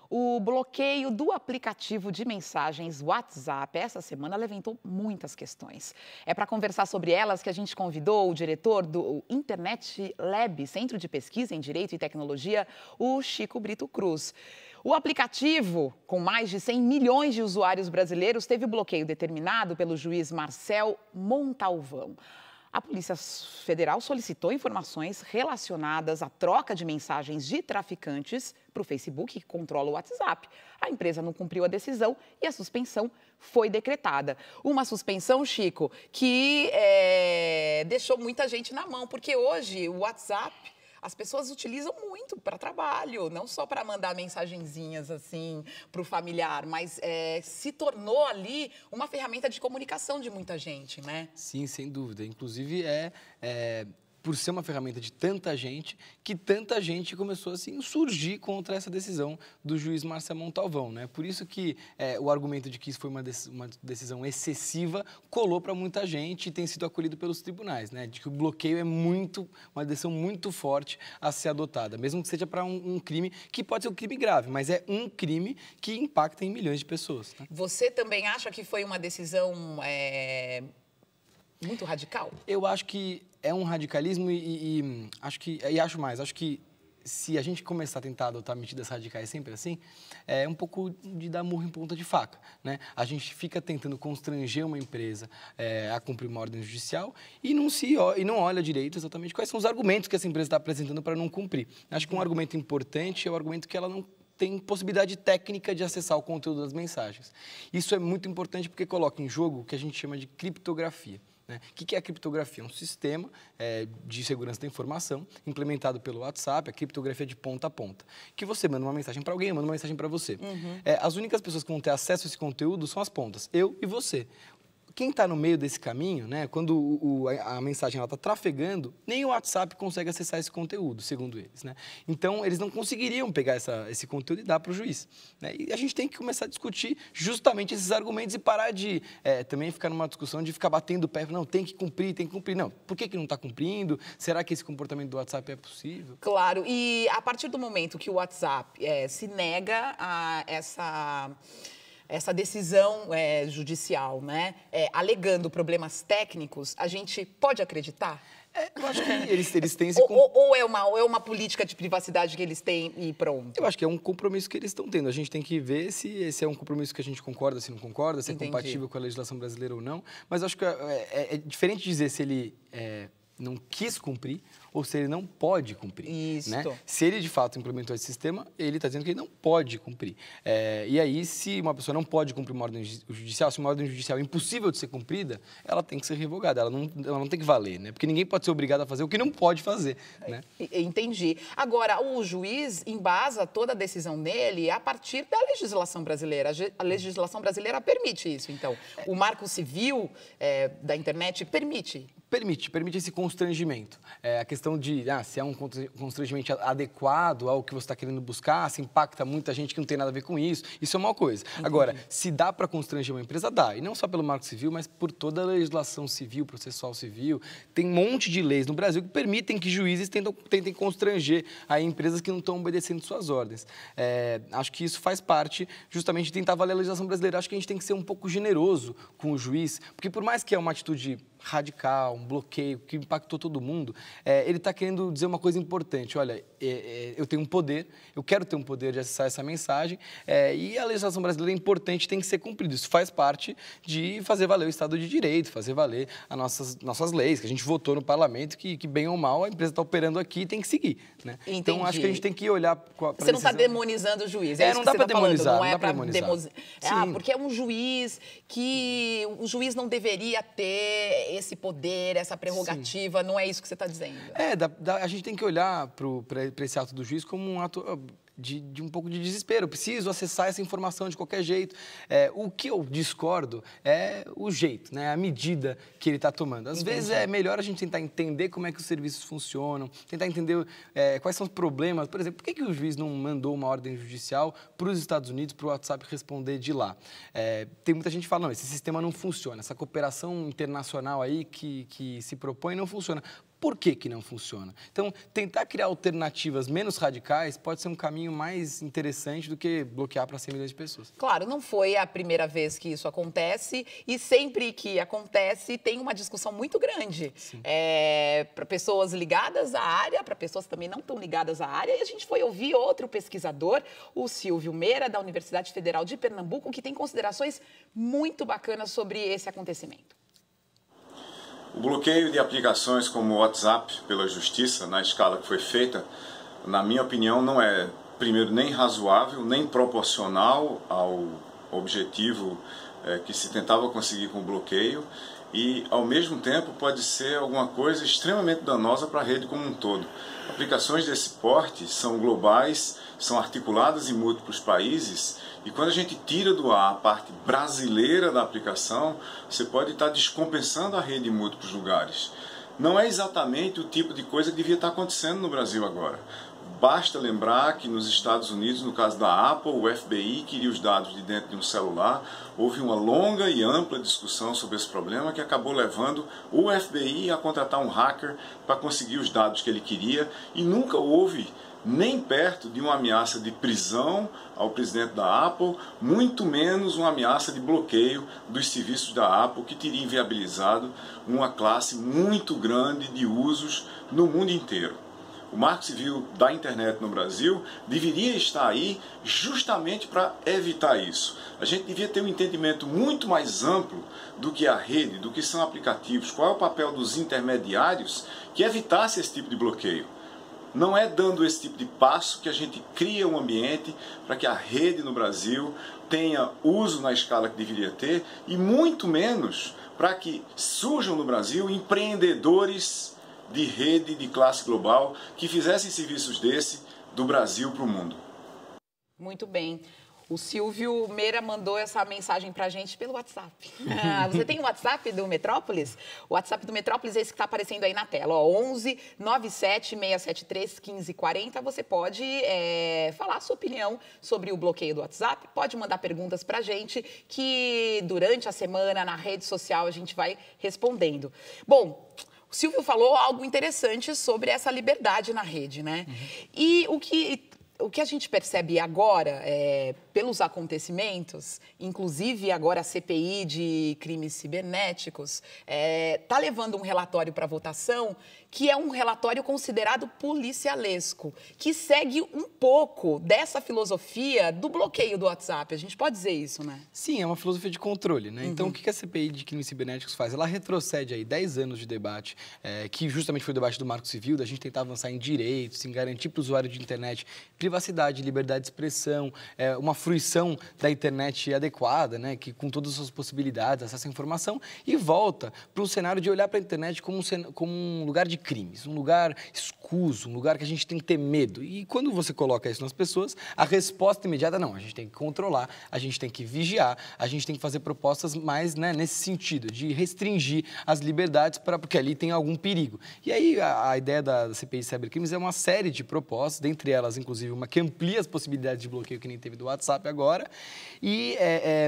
O bloqueio do aplicativo de mensagens WhatsApp essa semana levantou muitas questões. É para conversar sobre elas que a gente convidou o diretor do Internet Lab, Centro de Pesquisa em Direito e Tecnologia, o Chico Brito Cruz. O aplicativo, com mais de 100 milhões de usuários brasileiros, teve o bloqueio determinado pelo juiz Marcel Montalvão. A Polícia Federal solicitou informações relacionadas à troca de mensagens de traficantes para o Facebook, que controla o WhatsApp. A empresa não cumpriu a decisão e a suspensão foi decretada. Uma suspensão, Chico, que deixou muita gente na mão, porque hoje o WhatsApp as pessoas utilizam muito para trabalho, não só para mandar mensagenzinhas assim para o familiar, mas se tornou ali uma ferramenta de comunicação de muita gente, né? Sim, sem dúvida. Inclusive, por ser uma ferramenta de tanta gente, que tanta gente começou assim, a se insurgir contra essa decisão do juiz Marcel Montalvão, né? Por isso que o argumento de que isso foi uma decisão excessiva colou para muita gente e tem sido acolhido pelos tribunais, né? De que o bloqueio é uma decisão muito forte a ser adotada, mesmo que seja para um crime que pode ser um crime grave, mas é um crime que impacta em milhões de pessoas, né? Você também acha que foi uma decisão muito radical? Eu acho que é um radicalismo acho que se a gente começar a tentar adotar medidas radicais sempre assim, é um pouco de dar murro em ponta de faca, né? A gente fica tentando constranger uma empresa a cumprir uma ordem judicial e não olha direito exatamente quais são os argumentos que essa empresa está apresentando para não cumprir. Acho que um argumento importante é o argumento que ela não tem possibilidade técnica de acessar o conteúdo das mensagens. Isso é muito importante porque coloca em jogo o que a gente chama de criptografia. O que é a criptografia? É um sistema de segurança da informação implementado pelo WhatsApp, a criptografia de ponta a ponta. Que você manda uma mensagem para alguém, manda uma mensagem para você. As únicas pessoas que vão ter acesso a esse conteúdo são as pontas, eu e você. Quem está no meio desse caminho, né, quando a mensagem está trafegando, nem o WhatsApp consegue acessar esse conteúdo, segundo eles, né? Então, eles não conseguiriam pegar esse conteúdo e dar para o juiz, né? E a gente tem que começar a discutir justamente esses argumentos e parar de também ficar numa discussão de ficar batendo o pé, não, tem que cumprir. Não, por que não está cumprindo? Será que esse comportamento do WhatsApp é possível? Claro, e a partir do momento que o WhatsApp se nega a essa decisão judicial, né? Alegando problemas técnicos, a gente pode acreditar? Eu acho que eles têm esse... Ou é uma política de privacidade que eles têm e pronto? Eu acho que é um compromisso que eles estão tendo. A gente tem que ver se esse é um compromisso que a gente concorda, se não concorda, se é compatível com a legislação brasileira ou não. Mas acho que é diferente dizer se ele não quis cumprir ou se ele não pode cumprir. Isso. Né? Se ele, de fato, implementou esse sistema, ele está dizendo que ele não pode cumprir. E aí, se uma pessoa não pode cumprir uma ordem judicial, se uma ordem judicial é impossível de ser cumprida, ela tem que ser revogada, ela não tem que valer, né? Porque ninguém pode ser obrigado a fazer o que não pode fazer, né? Entendi. Agora, o juiz embasa toda a decisão dele a partir da legislação brasileira. A legislação brasileira permite isso, então. O Marco Civil da internet permite? Permite esse constrangimento. A questão de se é um constrangimento adequado ao que você está querendo buscar, se impacta muita gente que não tem nada a ver com isso, isso é uma coisa. Entendi. Agora, se dá para constranger uma empresa, dá. E não só pelo Marco Civil, mas por toda a legislação civil, processual civil. Tem um monte de leis no Brasil que permitem que juízes tentem constranger aí empresas que não estão obedecendo suas ordens. Acho que isso faz parte justamente de tentar valer a legislação brasileira. Acho que a gente tem que ser um pouco generoso com o juiz, porque por mais que é uma atitude radical, um bloqueio que impactou todo mundo, ele está querendo dizer uma coisa importante. Olha, eu tenho um poder, eu quero ter um poder de acessar essa mensagem e a legislação brasileira é importante, tem que ser cumprida. Isso faz parte de fazer valer o Estado de Direito, fazer valer as nossas leis, que a gente votou no parlamento, que bem ou mal a empresa está operando aqui e tem que seguir, né? Então, acho que a gente tem que olhar para Você não está demonizando o juiz, não dá para demonizar, não é para demonizar. Porque é um juiz que o juiz não deveria ter esse poder, essa prerrogativa, não é isso que você está dizendo? A gente tem que olhar para esse ato do juiz como um ato de um pouco de desespero. Eu preciso acessar essa informação de qualquer jeito. O que eu discordo é o jeito, né? A medida que ele está tomando. Às vezes é melhor a gente tentar entender como é que os serviços funcionam, tentar entender quais são os problemas. Por exemplo, por que o juiz não mandou uma ordem judicial para os Estados Unidos, para o WhatsApp responder de lá? Tem muita gente que fala, não, esse sistema não funciona, essa cooperação internacional aí que se propõe não funciona. Por que que não funciona? Então, tentar criar alternativas menos radicais pode ser um caminho mais interessante do que bloquear para 100 milhões de pessoas. Claro, não foi a primeira vez que isso acontece e sempre que acontece tem uma discussão muito grande para pessoas ligadas à área, para pessoas também não tão ligadas à área. E a gente foi ouvir outro pesquisador, o Silvio Meira, da Universidade Federal de Pernambuco, que tem considerações muito bacanas sobre esse acontecimento. O bloqueio de aplicações como o WhatsApp pela Justiça, na escala que foi feita, na minha opinião, não é, primeiro, nem razoável, nem proporcional ao objetivo que se tentava conseguir com o bloqueio e, ao mesmo tempo, pode ser alguma coisa extremamente danosa para a rede como um todo. Aplicações desse porte são globais, são articuladas em múltiplos países e quando a gente tira do ar a parte brasileira da aplicação, você pode estar descompensando a rede em múltiplos lugares. Não é exatamente o tipo de coisa que devia estar acontecendo no Brasil agora. Basta lembrar que nos Estados Unidos, no caso da Apple, o FBI queria os dados de dentro de um celular. Houve uma longa e ampla discussão sobre esse problema que acabou levando o FBI a contratar um hacker para conseguir os dados que ele queria e nunca houve nem perto de uma ameaça de prisão ao presidente da Apple, muito menos uma ameaça de bloqueio dos serviços da Apple, que teria inviabilizado uma classe muito grande de usos no mundo inteiro. O Marco Civil da Internet no Brasil deveria estar aí justamente para evitar isso. A gente devia ter um entendimento muito mais amplo do que a rede, do que são aplicativos, qual é o papel dos intermediários que evitasse esse tipo de bloqueio. Não é dando esse tipo de passo que a gente cria um ambiente para que a rede no Brasil tenha uso na escala que deveria ter e muito menos para que surjam no Brasil empreendedores de rede de classe global que fizessem serviços desse do Brasil para o mundo. Muito bem. O Silvio Meira mandou essa mensagem para a gente pelo WhatsApp. Você tem o WhatsApp do Metrópolis? O WhatsApp do Metrópolis é esse que está aparecendo aí na tela. Ó, 11 97 673 1540. Você pode falar a sua opinião sobre o bloqueio do WhatsApp. Pode mandar perguntas para a gente que durante a semana na rede social a gente vai respondendo. Bom, o Silvio falou algo interessante sobre essa liberdade na rede, né? E o que a gente percebe agora, pelos acontecimentos, inclusive agora a CPI de crimes cibernéticos, está levando um relatório para votação que é um relatório considerado policialesco, que segue um pouco dessa filosofia do bloqueio do WhatsApp. A gente pode dizer isso, né? Sim, é uma filosofia de controle, né? Então, o que a CPI de crimes cibernéticos faz? Ela retrocede aí 10 anos de debate, que justamente foi o debate do Marco Civil, da gente tentar avançar em direitos, em garantir para o usuário de internet privacidade, liberdade de expressão, uma fruição da internet adequada, né? Que com todas as suas possibilidades, acesso à informação, e volta para um cenário de olhar para a internet como um lugar de crimes, um lugar escuso, um lugar que a gente tem que ter medo. E quando você coloca isso nas pessoas, a resposta imediata não, a gente tem que controlar, a gente tem que vigiar, a gente tem que fazer propostas mais, né, nesse sentido, de restringir as liberdades porque ali tem algum perigo. E aí a ideia da CPI de Cybercrimes é uma série de propostas, dentre elas, inclusive, uma que amplia as possibilidades de bloqueio que nem teve do WhatsApp agora, e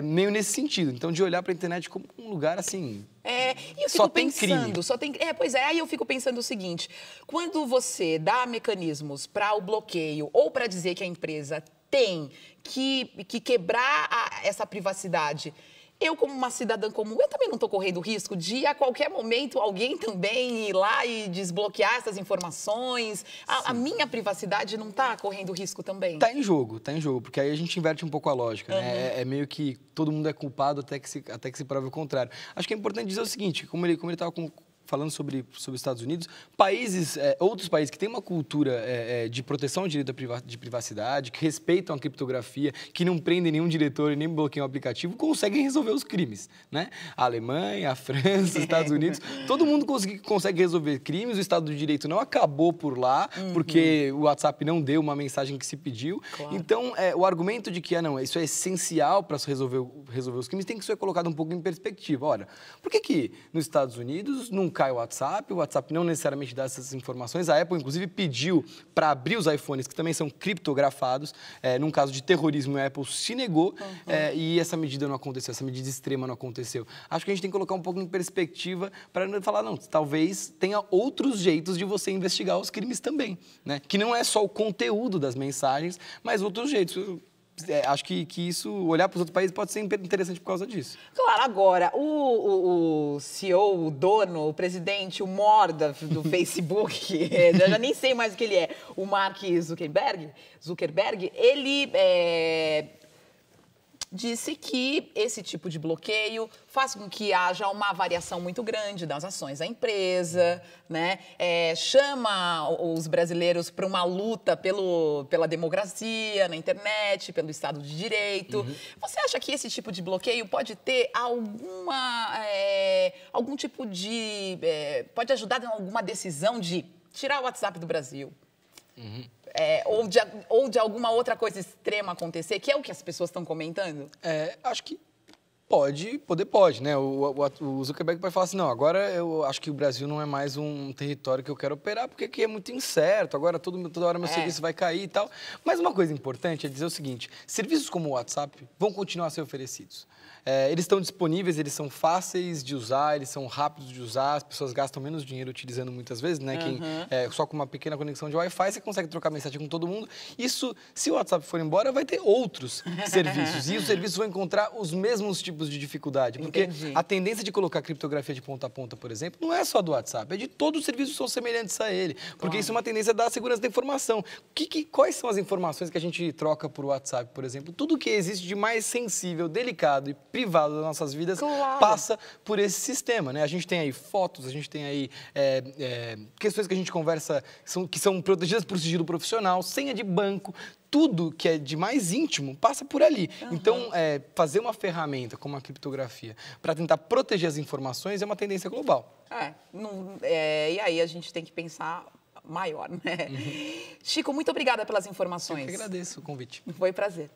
meio nesse sentido, então de olhar para a internet como um lugar assim... E eu fico pensando, pois é, aí eu fico pensando o seguinte, quando você dá mecanismos para o bloqueio ou para dizer que a empresa tem que quebrar essa privacidade, eu, como uma cidadã comum, eu também não estou correndo risco de, a qualquer momento, alguém também ir lá e desbloquear essas informações. A minha privacidade não está correndo risco também? Está em jogo, porque aí a gente inverte um pouco a lógica, né? É meio que todo mundo é culpado até que se prove o contrário. Acho que é importante dizer o seguinte, como ele estava falando sobre os Estados Unidos, outros países que têm uma cultura de proteção ao direito de privacidade, que respeitam a criptografia, que não prendem nenhum diretor e nem bloqueiam o aplicativo, conseguem resolver os crimes, né? A Alemanha, a França, os Estados Unidos, todo mundo consegue resolver crimes, o Estado de Direito não acabou por lá, porque o WhatsApp não deu uma mensagem que se pediu. Claro. Então, o argumento de que isso é essencial para resolver os crimes tem que ser colocado um pouco em perspectiva. Olha, por que nos Estados Unidos, num cai o WhatsApp não necessariamente dá essas informações. A Apple, inclusive, pediu para abrir os iPhones, que também são criptografados. Num caso de terrorismo, a Apple se negou e essa medida não aconteceu, essa medida extrema não aconteceu. Acho que a gente tem que colocar um pouco em perspectiva para falar, não, talvez tenha outros jeitos de você investigar os crimes também, né? Que não é só o conteúdo das mensagens, mas outros jeitos. Acho que isso, olhar para os outros países pode ser interessante por causa disso. Claro, agora, o CEO, o dono, o presidente, o Morda do Facebook, eu já nem sei mais o que ele é, o Mark Zuckerberg, ele disse que esse tipo de bloqueio faz com que haja uma variação muito grande das ações da empresa, né? Chama os brasileiros para uma luta pela democracia na internet, pelo Estado de Direito. Você acha que esse tipo de bloqueio pode ter algum tipo de... pode ajudar em alguma decisão de tirar o WhatsApp do Brasil? Ou de alguma outra coisa extrema acontecer, que é o que as pessoas estão comentando? Acho que pode, né? O Zuckerberg pode falar assim, não, agora eu acho que o Brasil não é mais um território que eu quero operar, porque aqui é muito incerto, agora toda hora meu serviço vai cair e tal. Mas uma coisa importante é dizer o seguinte, serviços como o WhatsApp vão continuar a ser oferecidos. Eles estão disponíveis, eles são fáceis de usar, eles são rápidos de usar, as pessoas gastam menos dinheiro utilizando muitas vezes, né? Só com uma pequena conexão de Wi-Fi você consegue trocar mensagem com todo mundo. Isso, se o WhatsApp for embora, vai ter outros serviços. E os serviços vão encontrar os mesmos tipos de dificuldade. Porque a tendência de colocar criptografia de ponta a ponta, por exemplo, não é só do WhatsApp, é de todos os serviços que são semelhantes a ele. Porque isso é uma tendência da segurança da informação. Quais são as informações que a gente troca por WhatsApp, por exemplo? Tudo que existe de mais sensível, delicado e privado das nossas vidas passa por esse sistema, né? A gente tem aí fotos, a gente tem aí questões que a gente conversa que são protegidas por sigilo profissional, senha de banco, tudo que é de mais íntimo passa por ali. Então, fazer uma ferramenta como a criptografia para tentar proteger as informações é uma tendência global. E aí a gente tem que pensar maior, né? Chico, muito obrigada pelas informações. Eu que agradeço o convite. Foi um prazer.